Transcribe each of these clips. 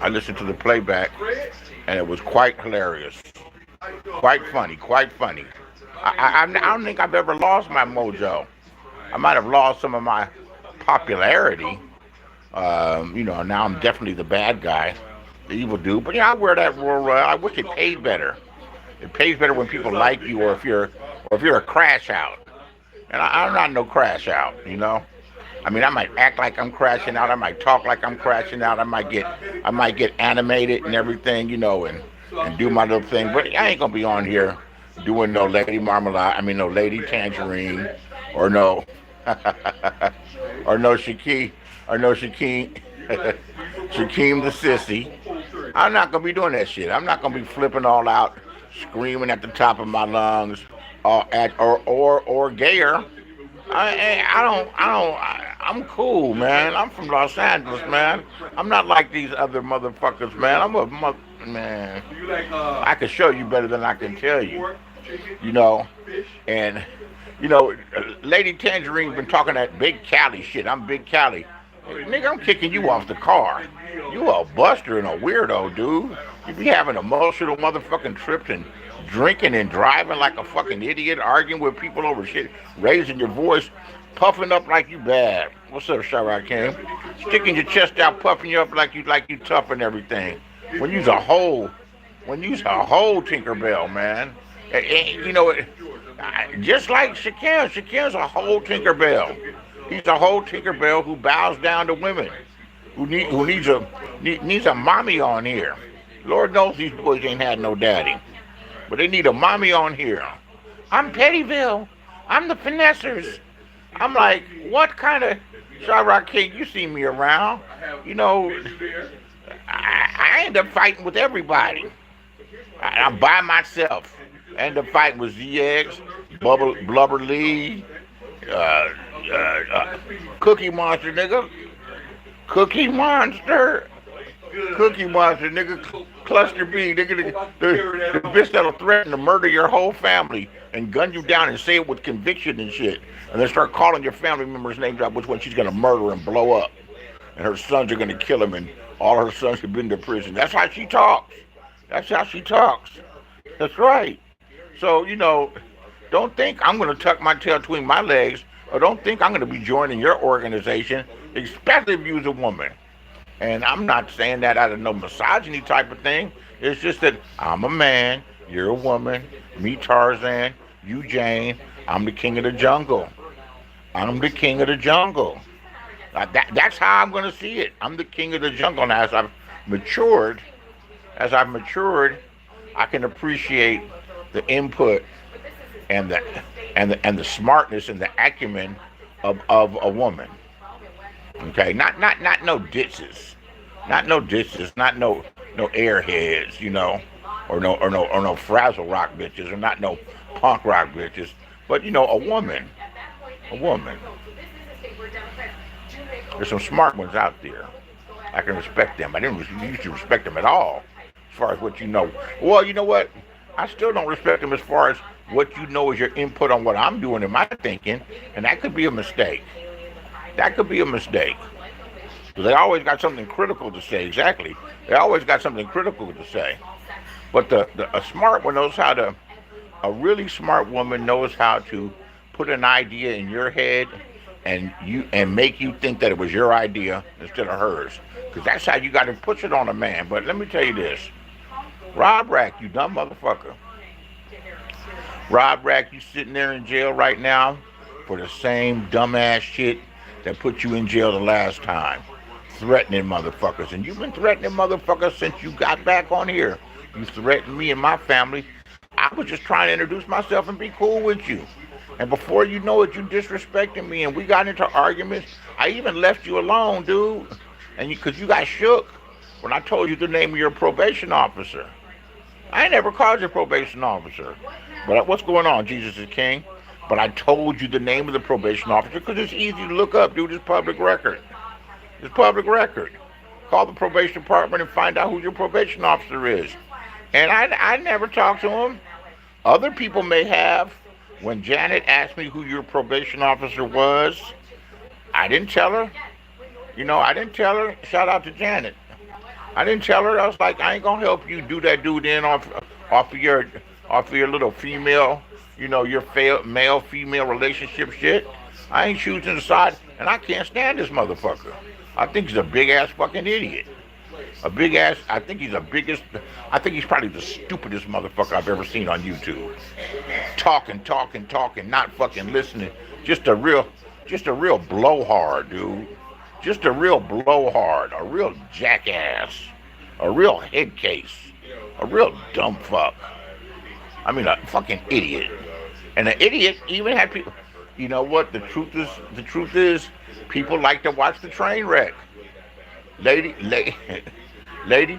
I listened to the playback, and it was quite hilarious, quite funny, quite funny. I don't think I've ever lost my mojo. I might have lost some of my popularity. Now I'm definitely the bad guy, the evil dude. But I wear that role. I wish it paid better. It pays better when people like you, or if you're a crash out. And I'm not no crash out. I mean, I might act like I'm crashing out. I might talk like I'm crashing out. I might get animated and everything, and do my little thing. But I ain't gonna be on here doing no Lady Marmalade. I mean, no Lady Tangerine, or no, or no Shaquille, or no Shaquille, Shaquem the sissy. I'm not gonna be doing that shit. I'm not gonna be flipping all out, screaming at the top of my lungs, or gayer. I'm cool, man. I'm from Los Angeles, man. I'm not like these other motherfuckers, man. Man. I can show you better than I can tell you, you know. And Lady Tangerine's been talking that Big Cali shit. I'm Big Cali. Nigga, I'm kicking you off the car. You a buster and a weirdo, dude. You be having emotional motherfucking trips and drinking and driving like a fucking idiot, arguing with people over shit, raising your voice, puffing up like you bad. What's up, Chirac King? Sticking your chest out, puffing you up like you tough and everything. When you's a whole Tinkerbell, man. Just like Shakim's a whole Tinkerbell. He's a whole Tinkerbell who bows down to women, who needs a mommy on here. Lord knows these boys ain't had no daddy, but they need a mommy on here. I'm Pettyville. I'm the finessers. I'm like, what kind of Chirac King? You see me around. I end up fighting with everybody. I'm by myself. I end up fighting with ZX, Blubber Lee, Cookie Monster, nigga. Cookie Monster, nigga. Cluster B, nigga. The bitch that'll threaten to murder your whole family and gun you down and say it with conviction and shit. And then start calling your family members' names out, which one she's gonna murder and blow up. And her sons are gonna kill him, and all her sons have been to prison. That's how she talks. That's how she talks. That's right. So, don't think I'm gonna tuck my tail between my legs, or don't think I'm gonna be joining your organization, especially if you're a woman. And I'm not saying that out of no misogyny type of thing. It's just that I'm a man, you're a woman, me Tarzan, you Jane. I'm the king of the jungle. I'm the king of the jungle. That's how I'm going to see it. I'm the king of the jungle. Now, as I've matured, I can appreciate the input and the smartness and the acumen of a woman. Okay, not no ditches, not no airheads, or no frazzle rock bitches, or not no punk rock bitches, but a woman. There's some smart ones out there. I can respect them. I didn't used to respect them at all, as far as what you know. Well, you know what? I still don't respect them as far as what you know is your input on what I'm doing in my thinking, and that could be a mistake. Because they always got something critical to say. Exactly. They always got something critical to say. But a smart one knows how to. A really smart woman knows how to put an idea in your head and make you think that it was your idea instead of hers. Because that's how you got to push it on a man. But let me tell you this. Rob Rack, you dumb motherfucker. Rob Rack, you sitting there in jail right now for the same dumbass shit that put you in jail the last time. Threatening motherfuckers. And you've been threatening motherfuckers since you got back on here. You threatened me and my family. I was just trying to introduce myself and be cool with you. And before you know it, you disrespecting me, and we got into arguments. I even left you alone, dude. And because you got shook when I told you the name of your probation officer. I ain't never called you probation officer. But what's going on, Jesus is King? But I told you the name of the probation officer because it's easy to look up, dude. It's public record. It's public record. Call the probation department and find out who your probation officer is. And I never talked to him. Other people may have. When Janet asked me who your probation officer was, I didn't tell her. I didn't tell her. Shout out to Janet. I didn't tell her. I was like, I ain't gonna help you do that dude in off of your off of your little female, your male female relationship shit. I ain't choosing the side, and I can't stand this motherfucker. I think he's a big ass fucking idiot. A big ass. I think he's the biggest. I think he's probably the stupidest motherfucker I've ever seen on YouTube. Talking, not fucking listening. Just a real blowhard, dude. Just a real blowhard, a real jackass, a real head case, a real dumb fuck. I mean, a fucking idiot. And an idiot even had people. You know what? The truth is, people like to watch the train wreck. Lady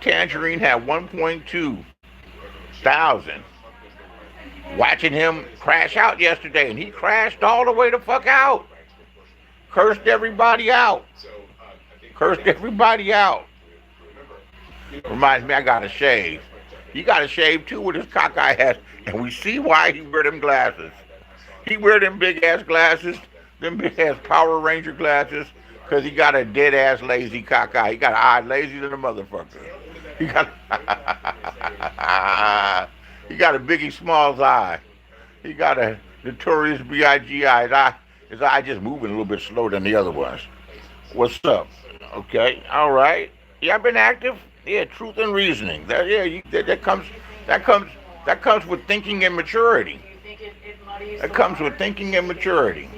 Tangerine had 1.2 thousand watching him crash out yesterday, and he crashed all the way the fuck out. Cursed everybody out. Reminds me, I gotta shave. He gotta shave too with his cockeyed ass, and we see why he wear them glasses. He wear them big ass glasses, them big ass Power Ranger glasses, because he got a dead ass lazy cockeye. He got an eye lazy than a motherfucker. He got a Biggie Smalls eye. He got a Notorious B.I.G. eye. His eye just moving a little bit slower than the other ones. What's up? Okay, all right. Yeah, I've been active. Yeah, truth and reasoning. That comes with thinking and maturity. That comes with thinking and maturity.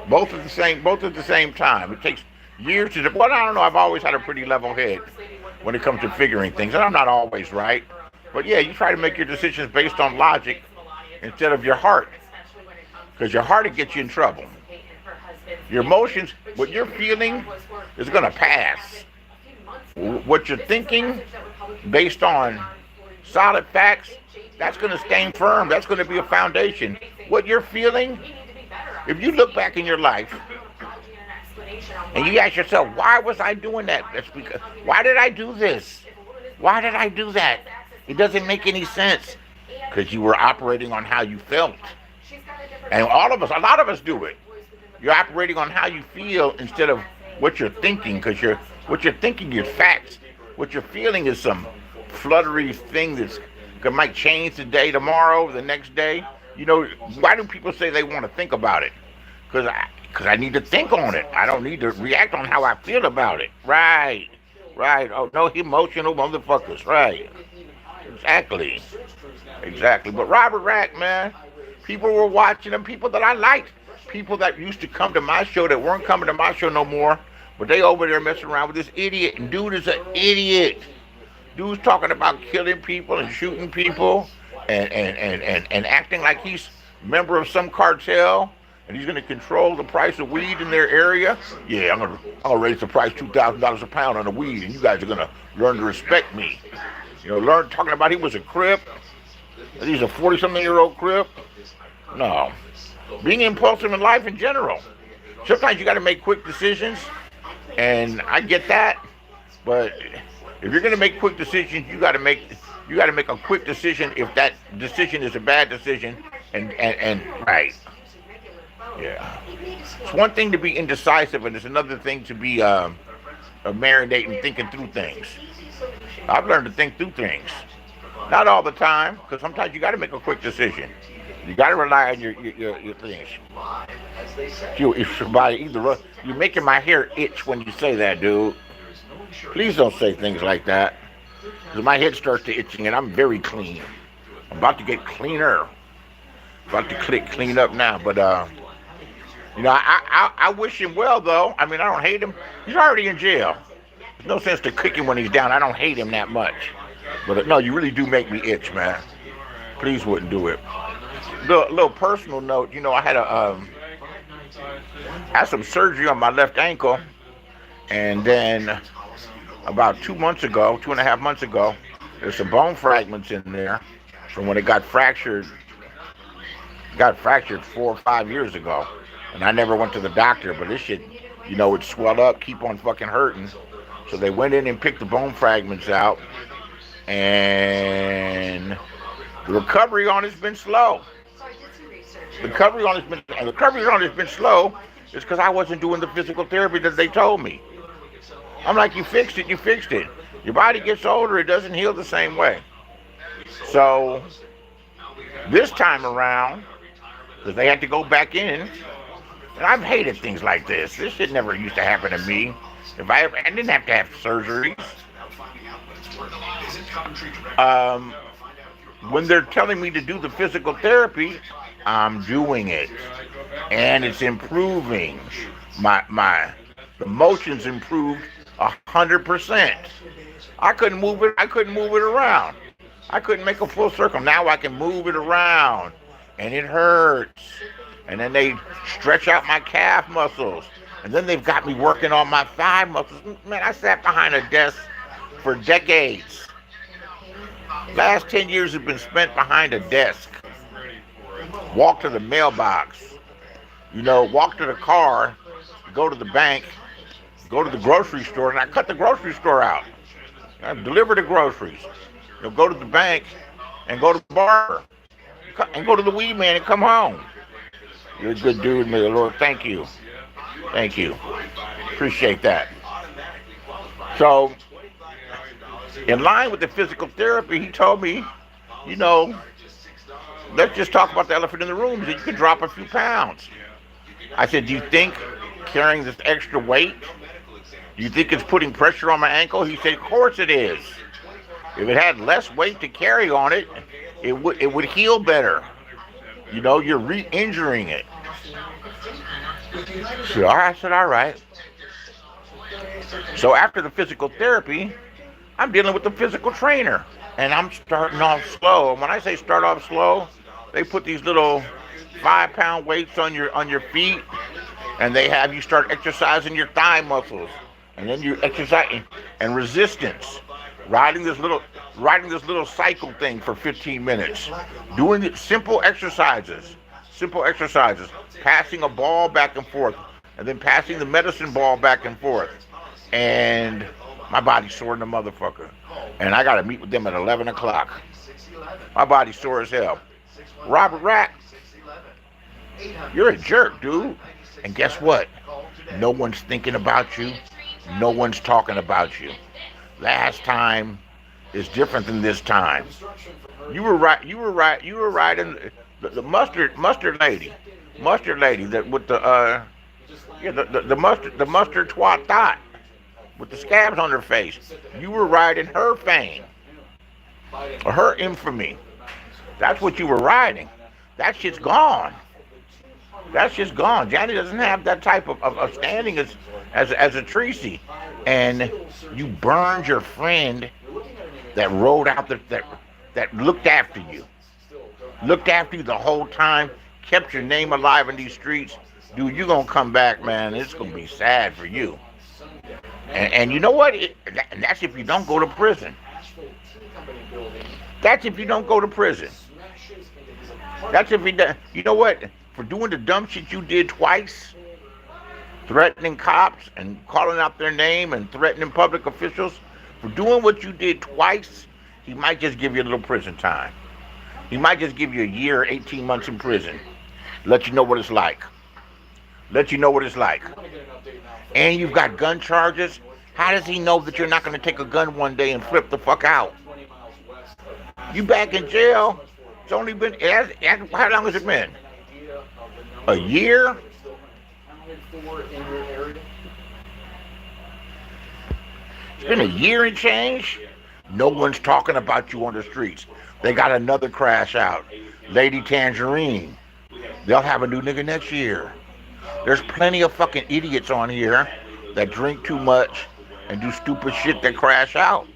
Both at the same time. It takes years to. Well, I don't know. I've always had a pretty level head when it comes to figuring things, and I'm not always right. But yeah, you try to make your decisions based on logic instead of your heart, because your heart will get you in trouble. Your emotions, what you're feeling, is gonna pass. What you're thinking, based on solid facts, that's gonna stand firm. That's gonna be a foundation. What you're feeling, if you look back in your life and you ask yourself, why was I doing that? That's because, why did I do this? Why did I do that? It doesn't make any sense, because you were operating on how you felt. And a lot of us do it. You're operating on how you feel instead of what you're thinking, because what you're thinking is facts. What you're feeling is some fluttery thing that might change today, tomorrow, the next day. Why do people say they want to think about it? Because I need to think on it. I don't need to react on how I feel about it. Right. Oh, no emotional motherfuckers. Right. Exactly. But Robert Rack, man, people were watching him, people that I liked. People that used to come to my show that weren't coming to my show no more, but they over there messing around with this idiot. And dude is an idiot. Dude's talking about killing people and shooting people and acting like he's a member of some cartel and he's going to control the price of weed in their area. Yeah, I'm gonna raise the price $2,000 a pound on the weed, and you guys are going to learn to respect me. Learn talking about he was a Crip. He's a 40-something-year-old Crip. No. Being impulsive in life in general. Sometimes you got to make quick decisions, and I get that. But if you're going to make quick decisions, you got to make a quick decision if that decision is a bad decision. And right. Yeah. It's one thing to be indecisive, and it's another thing to be marinating, thinking through things. I've learned to think through things. Not all the time, because sometimes you got to make a quick decision. You got to rely on your things. You're making my hair itch when you say that, dude. Please don't say things like that, because my head starts to itching, and I'm very clean. I'm about to get cleaner. About to clean up now, but I wish him well, though. I mean, I don't hate him. He's already in jail. There's no sense to kick him when he's down. I don't hate him that much. But no, you really do make me itch, man. Please wouldn't do it. Little personal note, I had some surgery on my left ankle, and then about 2.5 months ago, there's some bone fragments in there from when it got fractured 4 or 5 years ago, and I never went to the doctor, but this shit, it swelled up, keep on fucking hurting. So they went in and picked the bone fragments out, and the recovery on it's been slow. The recovery on it's been slow is because I wasn't doing the physical therapy that they told me. I'm like, you fixed it. Your body gets older, it doesn't heal the same way. So this time around, because they had to go back in, and I've hated things like this. This shit never used to happen to me. I didn't have to have surgeries. Um, when they're telling me to do the physical therapy, I'm doing it, and it's improving. The motions improved 100%. I couldn't move it. I couldn't move it around. I couldn't make a full circle. Now I can move it around, and it hurts. And then they stretch out my calf muscles, and then they've got me working on my thigh muscles. Man, I sat behind a desk for decades. Last 10 years have been spent behind a desk. Walk to the mailbox, walk to the car, go to the bank, go to the grocery store, and I cut the grocery store out. I deliver the groceries. Go to the bank and go to the bar and go to the weed man and come home. You're a good dude, may the Lord. Thank you. Thank you. Appreciate that. So, in line with the physical therapy, he told me, let's just talk about the elephant in the room, that you could drop a few pounds. I said, do you think carrying this extra weight, do you think it's putting pressure on my ankle? He said, of course it is. If it had less weight to carry on it, it would heal better. You're re-injuring it. So I said, all right. So after the physical therapy, I'm dealing with the physical trainer, and I'm starting off slow. And when I say start off slow, they put these little 5-pound weights on your feet, and they have you start exercising your thigh muscles, and then you exercise and resistance, riding this little cycle thing for 15 minutes, doing simple exercises, passing a ball back and forth, and then passing the medicine ball back and forth, and my body's sore in the motherfucker, and I gotta meet with them at 11 o'clock. My body's sore as hell. Robert Rack, you're a jerk, dude. And guess what? No one's thinking about you. No one's talking about you. Last time is different than this time. You were right. You were right in the mustard lady that with the mustard twat thought with the scabs on her face. You were riding her fame, or her infamy. That's what you were riding. That shit's gone. That shit's gone. Johnny doesn't have that type of standing as a Tracy. And you burned your friend that rode out that looked after you. Looked after you the whole time, kept your name alive in these streets. Dude, you're going to come back, man. It's going to be sad for you. And you know what? That's if you don't go to prison. That's if you don't go to prison. That's if you know what? For doing the dumb shit you did twice, threatening cops and calling out their name and threatening public officials, for doing what you did twice, he might just give you a little prison time. He might just give you a year, 18 months in prison. Let you know what it's like. Let you know what it's like. And you've got gun charges. How does he know that you're not going to take a gun one day and flip the fuck out? You back in jail. It's only been, how long has it been? A year? It's been a year and change. No one's talking about you on the streets. They got another crash out. Lady Tangerine. They'll have a new nigga next year. There's plenty of fucking idiots on here that drink too much and do stupid shit that crash out.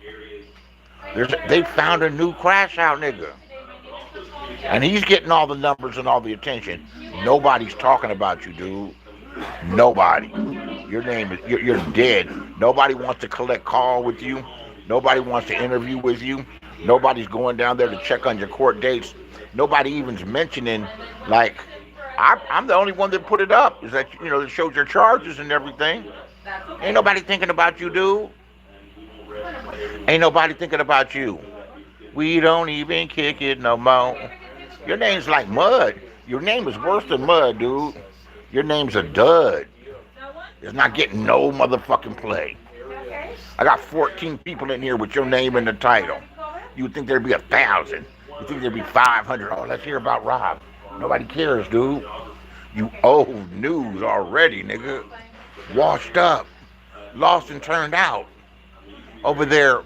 They found a new crash out nigga. And he's getting all the numbers and all the attention. Nobody's talking about you, dude. Nobody. Your name is, you're dead. Nobody wants to collect call with you. Nobody wants to interview with you. Nobody's going down there to check on your court dates. Nobody even's mentioning, like, I'm the only one that put it up, is that, that shows your charges and everything. Ain't nobody thinking about you, dude. Ain't nobody thinking about you. We don't even kick it no more. Your name's like mud. Your name is worse than mud, dude. Your name's a dud. It's not getting no motherfucking play. I got 14 people in here with your name in the title. You would think there'd be 1,000. You think there'd be 500. Oh, let's hear about Rob. Nobody cares, dude. You old news already, nigga. Washed up. Lost and turned out. Over there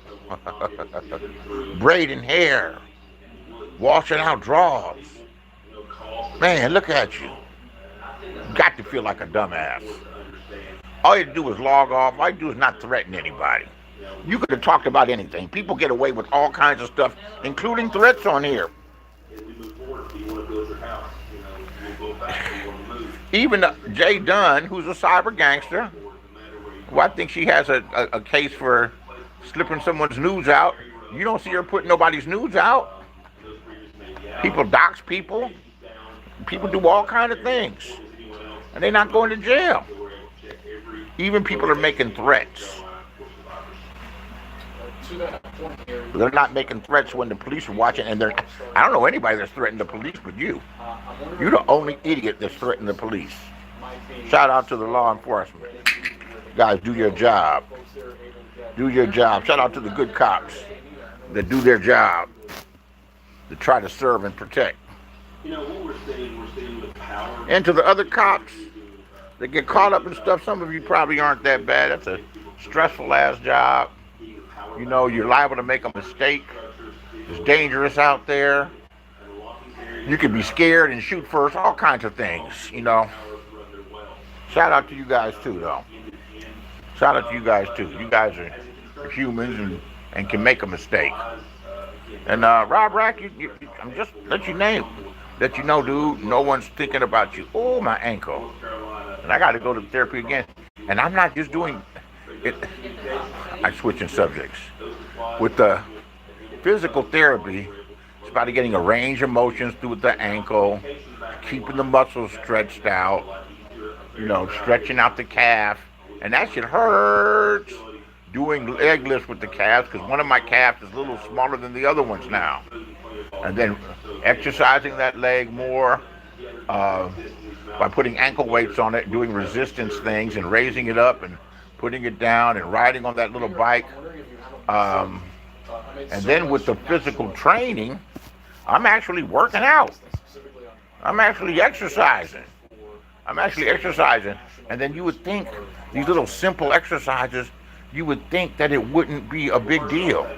braiding hair. Washing out drawers. Man, look at you. Got to feel like a dumbass. All you do is log off. All you do is not threaten anybody. You could have talked about anything. People get away with all kinds of stuff, including threats on here. Even Jay Dunn, who's a cyber gangster, who I think she has a case for slipping someone's news out. You don't see her putting nobody's news out. People dox people. People do all kinds of things. And they're not going to jail. Even people are making threats. They're not making threats when the police are watching, and I don't know anybody that's threatened the police but you. You're the only idiot that's threatened the police. Shout out to the law enforcement. Guys, do your job. Do your job. Shout out to the good cops that do their job, that try to serve and protect. And to the other cops that get caught up in stuff, some of you probably aren't that bad. That's a stressful ass job. You know, you're liable to make a mistake. It's dangerous out there. You could be scared and shoot first, all kinds of things, you know. Shout out to you guys too, though. Shout out to you guys too. You guys are humans and can make a mistake. And Rob Rack, I'm just let you know, dude, no one's thinking about you. Oh, my ankle. And I got to go to therapy again. And I'm not just doing it. I'm switching subjects. With the physical therapy, it's about getting a range of motions through the ankle, keeping the muscles stretched out, you know, stretching out the calf. And that shit hurts. Doing leg lifts with the calves, because one of my calves is a little smaller than the other ones now. And then exercising that leg more by putting ankle weights on it, doing resistance things and raising it up and putting it down and riding on that little bike. And then with the physical training, I'm actually working out. I'm actually exercising. And then you would think these little simple exercises, you would think that it wouldn't be a big deal.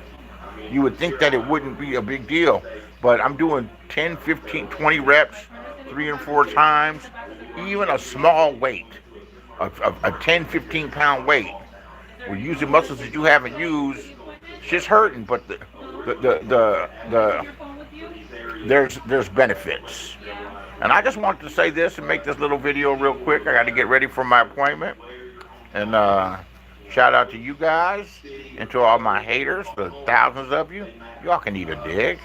But I'm doing 10, 15, 20 reps, 3 and 4 times, even a small weight, a 10, 15 pound weight. We're using muscles that you haven't used. Shit's hurting, but there's benefits. And I just wanted to say this and make this little video real quick. I got to get ready for my appointment. And shout out to you guys and to all my haters, the thousands of you. Y'all can eat a dick.